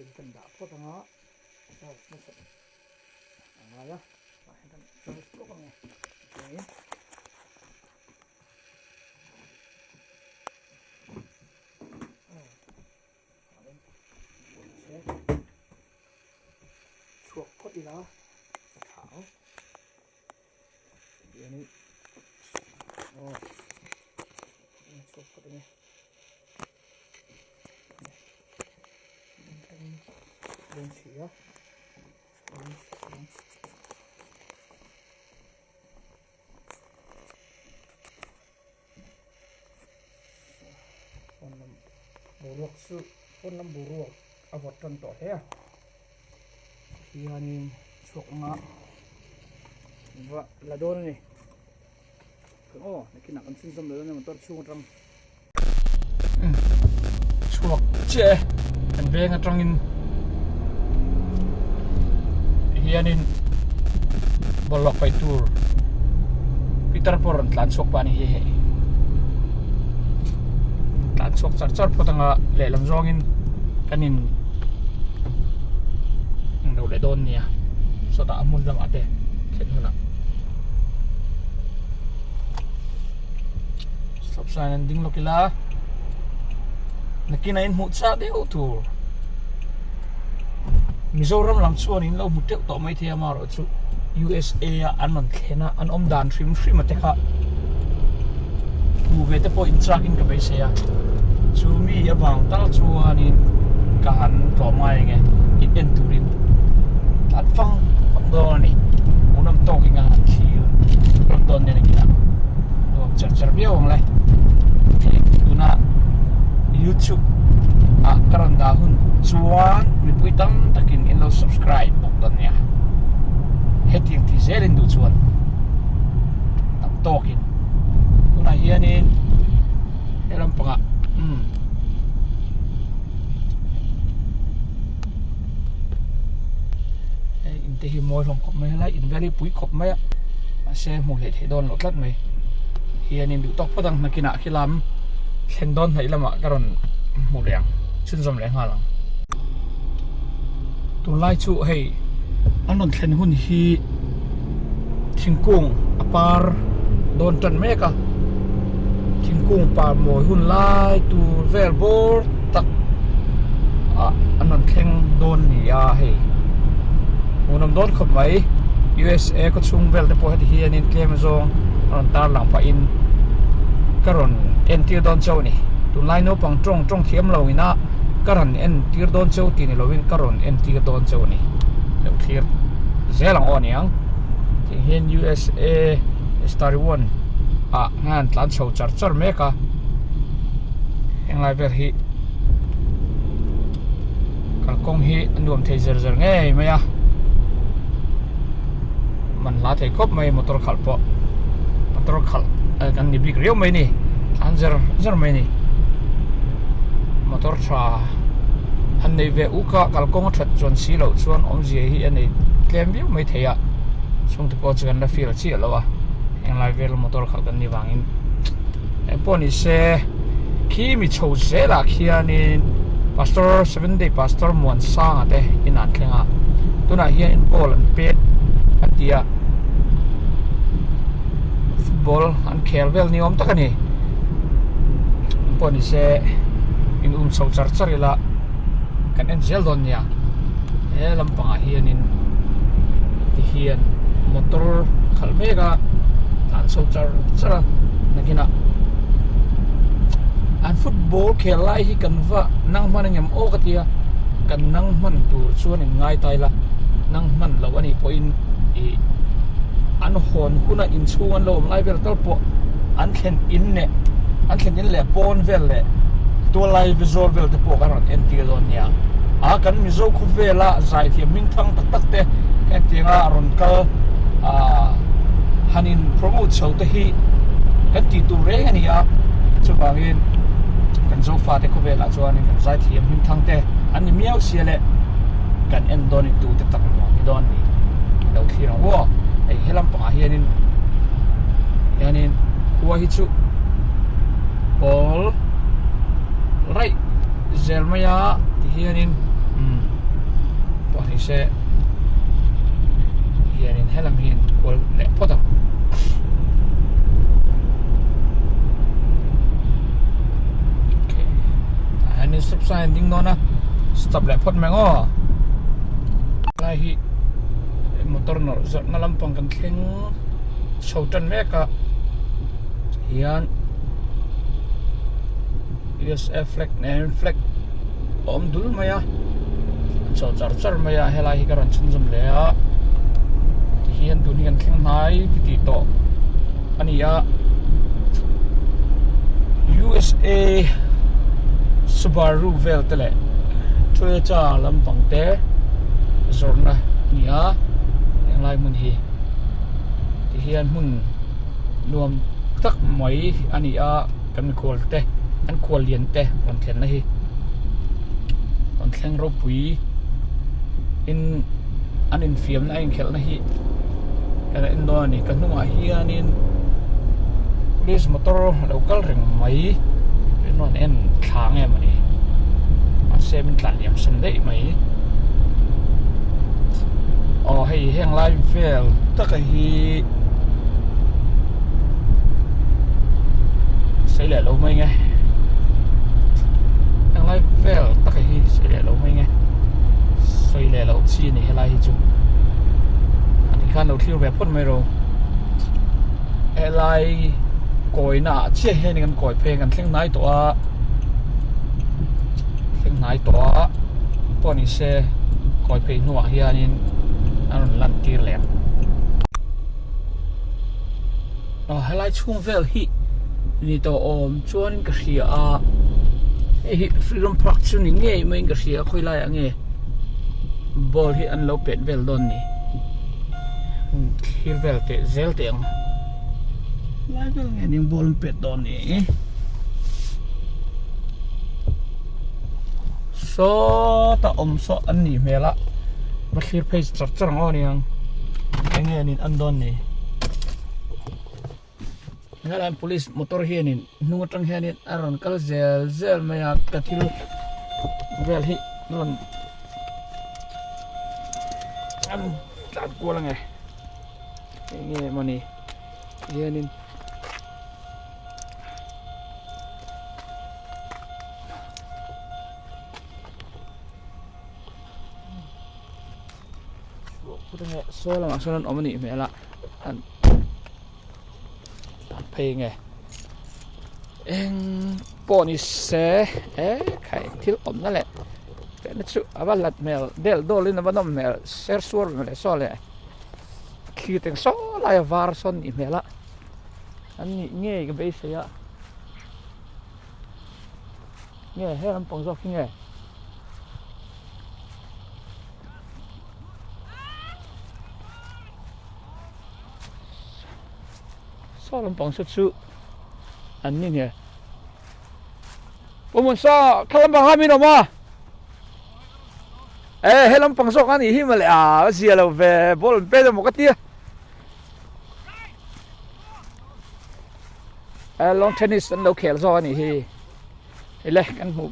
kan dah apa tengah masuk ya kan terus kok ni okey chuột cốt đi đó thảo ini chuột cốt ini lên xỉa buruk su pun nam buruk awat contoh ya yani chuột ngã và là đôn này oh cái nặng xin xong rồi nhưng mà tôi chuột trong chuột chè anh về ngay trong in hianin bolok pai tur Peter por tlan sok pani he tlan sok char potanga le lam zongin kanin ndo le don nia so ta amun lam ate khen huna stop sign ending lokila nakina in hutsa de utur Mizoram lam chuan in lo mutel to mai thia ma ro chu USA an man thena an om dan thrim ate kha u ve te po in track in ka be se ya chu mi ya bang tal chuan in ka han to mai nge in en turin at fang do ni unam to ki nga thi ron don ne ki na do char biong lai tuna YouTube karon da hun chuan mi puitam takin in lo subscribe bok don nia heting ti zelin du chuan tam tokin tuna hianin elam panga in te hi moi long kop mai lai in very pui kop mai a se mu le the don lo tlat mai hianin du tok padang nakina khilam thlen don hai lama karon mu leang chun zom le ngalang tu lai chu hei anon thlen hun hi thingkung apar don tan meka thingkung par moi hun lai tu vel bor tak anon theng don ni ya hei unam don khop mai USA ko chung vel te po heti hi anin kem zong anon tar lang pa in karon entir don chau ni tu lai no pang trong thiam lo ina karon en tir don chau ti ni lovin karon en tir don chau ni lo thir zelang on yang ti hen USA star one ngan tlan chau char meka eng lai ver hi kal kong hi anuam thei zer nge maya man la thei kop mai motor khal po motor khal kan ni big reu mai ni an zer mai ni motor tra han nei ve uka kalkong that chon si lo chuan om ji hi ani tlem biu mai theya chung te po chuan la feel chi lowa eng lai vel motor khal kan ni wangin e poni se khi mi chou se la khianin pastor 7 day pastor mon sang ate in an thenga tuna hian in ball an pet atia football an khel vel ni om takani poni se in chau char ila kan en zel don nia e lampanga hianin ti hian motor khalmega tan chau char nakina an football khelai hi kanwa nang manangem o katia kan nang man tur chuan in ngai taila nang man lo ani point e an hon kuna in chuan lo lai vel tal po an thlen in le pon vel le to lai visual vel te po karon en ti don nia kan mi zo khu vela zai thiam ming thang tak te en tinga ron kal hanin promote chau te hi kan ti tu re ani a chuwangin kan zo fa te khu vela chuan kan zai thiam ming thang te an ni miau siale kan en don tu te tak mo ni don ni lo thira wo ai helam pa hianin huwa hi chu all right zelmaya hianin se hiền in hay làm hiền của lệ phốt à anh ấy stop sign ding đó na stop lệ phốt mang ó lại hi motor nó giật nó làm bằng cái khen sầu chân mẹ cả hiền USA flag name flag om dul maya so char maya helai hi karan chun zum le a ti hian tu ni kan thleng nai ti to ania USA Subaru vel tele Toyota lampang te zorna nia yang lai mun hi ti hian mun nuam tak mai ania kan kol te an kol lian te on thlen na hi on thleng ro pui in an in fiam na Inkhel na hi kana in do ni kan nunga hian in police motor local ring mai non en thang em ani a seven tlan yam sam dei mai o hei heng lai vel taka hi sei le lo mai nge heng lai vel taka hi sei le lo mai nge sei le lo chi ni helai hi chu ani khan lo thliu ve phot mai ro helai còi nã chia hen gan còi phê gan thleng nai to poni se còi phê nuwa hianin an lan tir lem helai chung vel hi ni to om chuan ka hria a hi freedom park chu ni nge mai ka hria khoi lai ange bol hi an lo pet vel don ni hir vel te zel te ang lai vel nge ning bol pet don ni so ta om so an ni mela ma clear page char ngo ni ang nge nin an don ni ngalan police motor hianin nungatang hianin aron kal zel maya kathil vel hi non an tan ko lang nge mani hianin so là so nan omani mela an phê nghe em poni se khai thil om na le pe na chu aba lat mel del dolin na banom mel ser sur mel so le khi teng so la var son ni mela an ni nge ga be se ya nge he ram pong zo nge so lam pang su an ni ne o mon sa khalam bang hami no ma helam pang so kan hi male a sia lo ve bol pe do mo ka tia long tennis an lo khel zo ani hi ele kan hu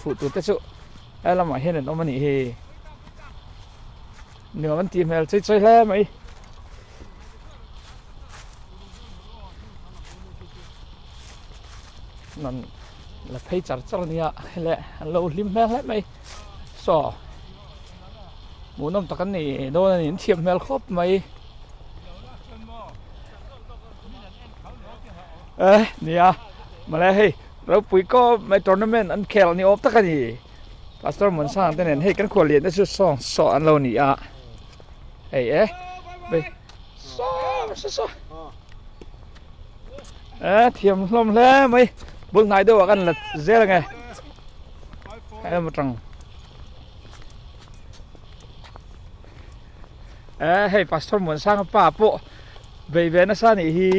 fu tu te su lam ma hen no mani hi ni man ti mel choi le mai nan là thấy chặt nia lệ lâu lim mel hết mày so muốn ông ta cái này đôi này thiệp mel khốp mày nia mà lại hey rồi bụi có mấy tournament ăn kèo ni ốp tất cả gì pastor muốn sang tên này hey cái khổ liền nó sẽ song so ăn lâu nia hey bây so thiệp lom lẽ mày buông này đâu kan là dễ là nghe em một trăng hey pastor muốn sang pa po về nó sang thì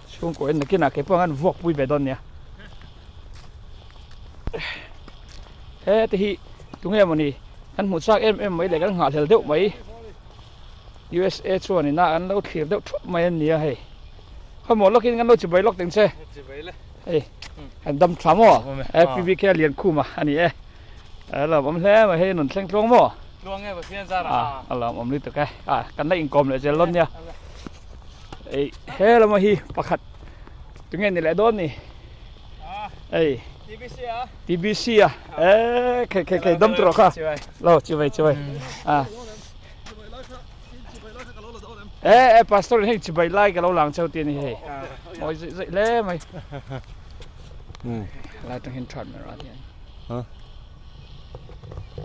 xuống của anh kia là cái phong ăn vọc vui về đón nhỉ thì chúng em mà nè anh một sang em mấy để cái ngã theo đậu mấy USA cho này na anh đâu thiệt đậu mấy anh nhỉ hay không một lúc khi ngăn đôi chỉ bảy lúc tiền xe, anh đâm thắm à, PBK Liankhuma anh ấy, เราผมแท้มาให้หนุนเส้นตรงบ่ ลวงไงแบบเพี้ยนซ่าเราผมรีบตัวแกกันได้อิงกลมเลยเจล้นเนี่ยเฮ้ยเรามาฮีประคัดตรงนี้นี่แหละโดนนี่TBC อ่ะเคดมตรอกค่ะเราช่วยpastor ให้ช่วยไล่กับเราหลังเช้าตีนี่เฮ้ยโอ้ยเล่ไหมไล่ต้องเห็นทรัมป์มาแล้วเนี่ย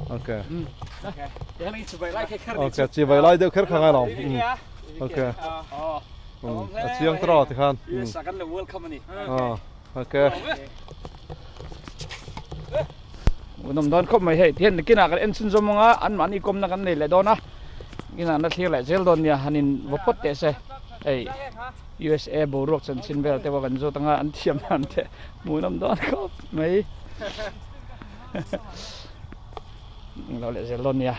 โอเคเดี๋ยวนี้ช่วยไล่แค่แค่โอเคช่วยไล่เดี๋ยวแค่ข้างหลังโอเคเสียงตรอที่ขันสักกันเลย welcome นี่โอเคน้ำดอนเข้ามาให้เทียนกินอะไรเอ็นซินจมังอันมันอีกมนักกันนี่แหละโดนนะกินอะไรที่แหละเจลโดนเนี่ยฮันนินวัดเตะเซ่USA บูรุกสันสินเวลแต่ว่ากันโจตั้งอันเทียมนั่นเถอะมูน้ำดอนเข้าไม่เราเลยเจลโดนเนี่ย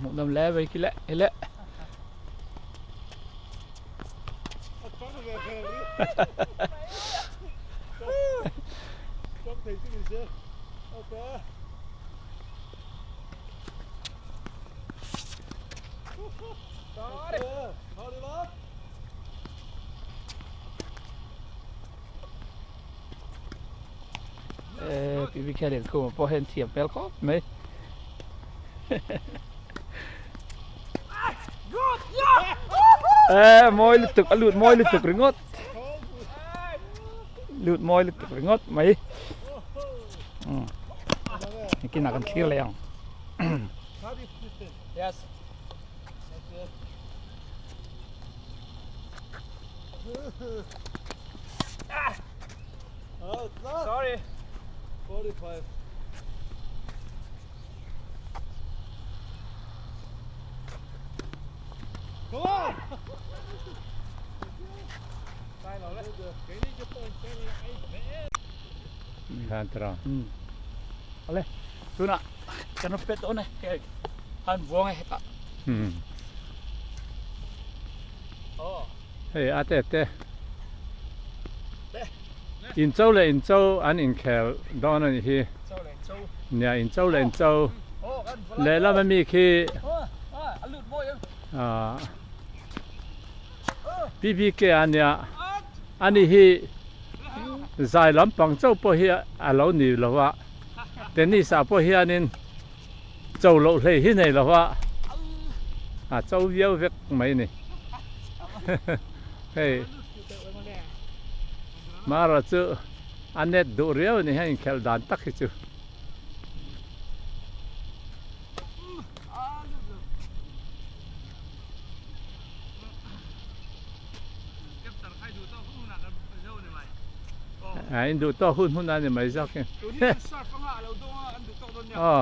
หมดน้ำแล้วไปกินแล้วเห็นแล้วPBK Liankhumaพอเห็นเทียมเปลก็ไม่มอยลุดตึกลุดมอยลุดตึกรงดลุดมอยลุดตึกรงดไหมกินหนักกันเคี้ยวเลยอ่ะ yes sorry 45 Come on! Cantra. Ale, tu nak kena pet tu ni. Han buang tak. Oh. Hey, ate. In châu an Inkhel don ni hi. Nia in châu. Le la ma mi khi. PBK อันเนี้ยอันนี้ฮีสายลำปังเจ้าพวกเฮียเราหนีแล้ววะแต่นี่สาวพวกเฮียนี่เจ้าเราเลยที่ไหนแล้ววะเจ้าเยี่ยวเวกไหมนี่เฮ้ยมาเราเจออันนี้ดูเรียวนี่ให้แค่ด่านตักให้เจอanhดูต่อหุ้นนั่นเนี่ยไม่ซักเนี่ยอ๋อ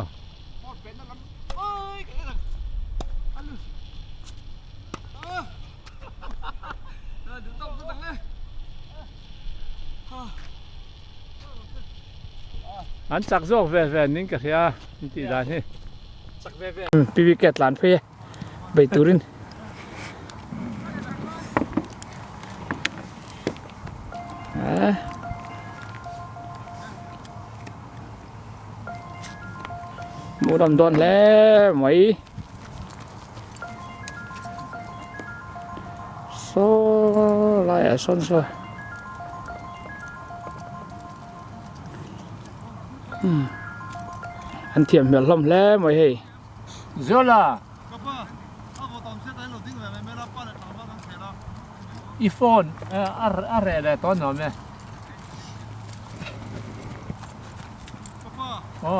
อันสักซอกแว่ๆนี่ก็แค่ที่ด้านนี้PBK Liankhumaไปตูรินมูดำโดนแล้วไหมโซ่ลายส้นโซ่อันเทียมเหมือนลมแล้วไหมเฮ้ยเจ้าล่ะอีโฟนอะไรอะไรตอนนั้นไหมอ๋อ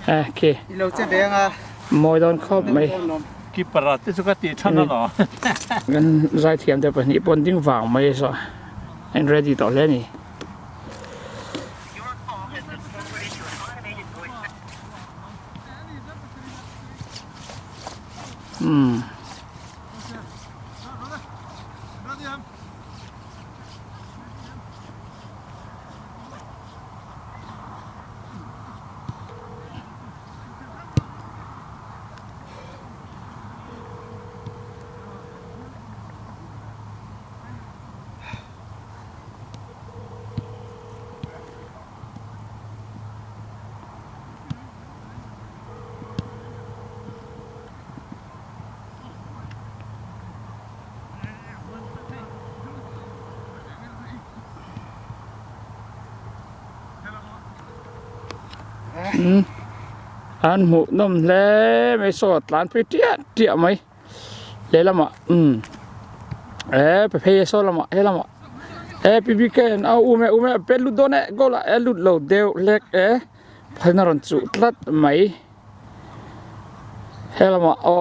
โอเคเราจะเดี๋ยวอ่ะมวยโดนครอบไหมกี่ปราที่สุกติท่านน่ะงั้นใจเทียมแต่ปนี้ปนดิ้งฝางไม่ใช่อัน ready ต่อแล้วนี่ อันหมูนมเล่ไม่สดร้านไปเตี้ยไหมเล่ละมั้งไปเพย์โซละมั้งละมั้งPBKเอาอุ้มเป็นลุดโดนก็ละลุดเราเดียวเล็กพันรันจุดลัดไหมละมั้งอ๋อ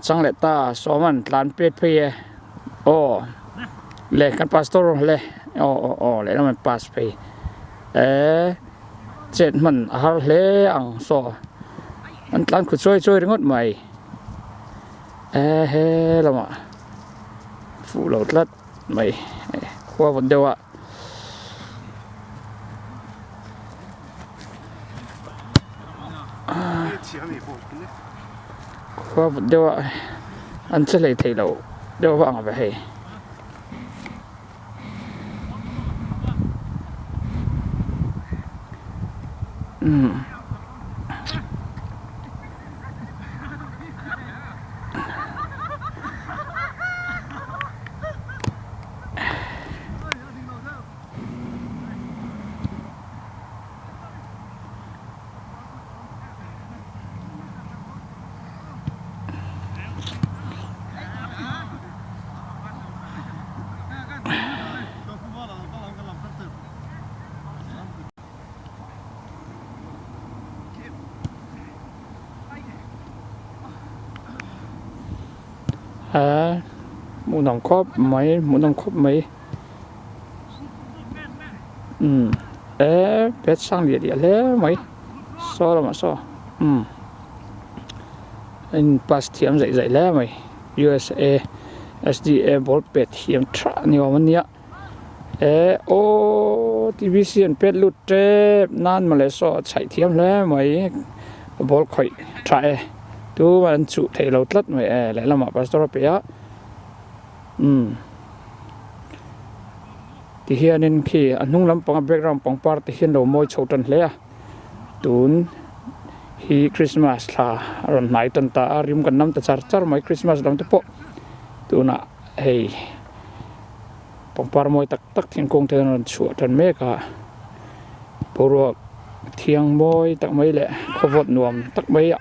จังเลต้าสอมันร้านเพย์อ๋อเล็กกันพาสตอร์เล่อ๋อเล่ละมันพาสเพย์เจ็ดมันหาเล่อังโซอันร้านขุดช่วยงดใหม่ละมั้งฟูเราลัดไหมขวาวันเดียวขวาวันเดียวอันเฉลยที่เราเดี๋ยวว่างไปให้หมูหนังครบไหมเป็ดช่างเดียแล้วไหมซอแล้วมาซออันปัสเทียมใส่แล้วไหม USA SDA บอลเป็ดเทียมทรานี่ว่ามันเนี้ยโอ้ TBC เป็ดลุดเจ็บนั่นมาเลยซอใส่เทียมแล้วไหมบอลค่อยทรายดูมันสุดที่เราตัดไหมแล้วเรามาปัสตอร์เปียที่เฮียนี่คืออันนุ่งลำปองแบกรำปองปาร์ที่เฮียเราโมยโชตันเลยตูนฮีคริสต์มาสล่ะรันไหนตันตาริมกันน้ำตาจาร์ไม่คริสต์มาสลำตะโปตูน่ะเฮ้ยปองปาร์โมยตักทิ้งกงเทนันชัวตันเมกะปรวกเทียงโมยตักไม่แหละขวดนวมตักไม่อะ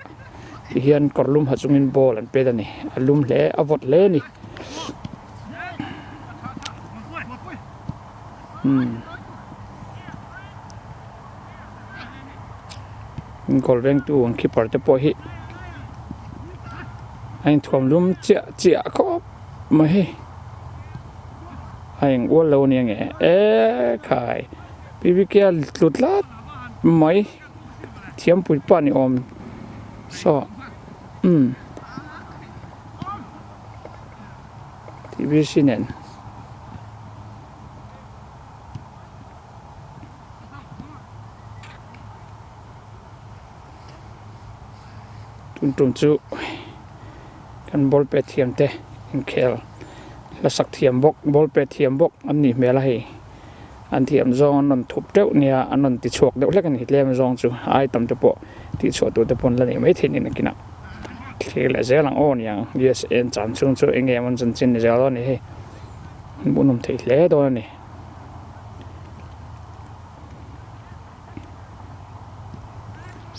ที่เฮียนกอลุ่มหัดจงอินโบลันเป็นนี่ลุ่มเละอวดเละนี่กอลเวงตัวคิดปอร์ตปอยฮิไอ้ทวมลุ่มเจียก็ไม่ไอ้อ้วนเราเนี่ยไงขาย PBK หลุดลัดไม่เทียมปุ๋ยป้านี่อมซอTBCเนี่ยตุนจูกันบอลเป็ดเทียมเตะอินเคลและสักเทียมบอลเป็ดเทียมบกอันนี้ไม่ละอันเทียมซองอันนั้นทุบเจ้าเนี่ยอันนั้นติดฉกเด็กเล็กกันหิดเล่มซองจูไอตำจะปะติดฉกตัวตะปนแล้วนี่ไม่ทิ้งนี่นะกินอ่ะคือแหละเจ้าหลังอ้อนอย่าง USA จานช่วงเองมันจนจินเจ้าแล้วนี่บุญนมทิ้งเล่ตัวนี่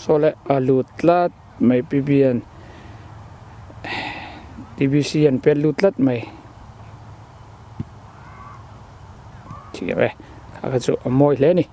โซเล่อลูดลาดไม่ปีเบียน TBC เป็นลุดลัดไหมที่ไหนข้าก็จะมวยเล่นี่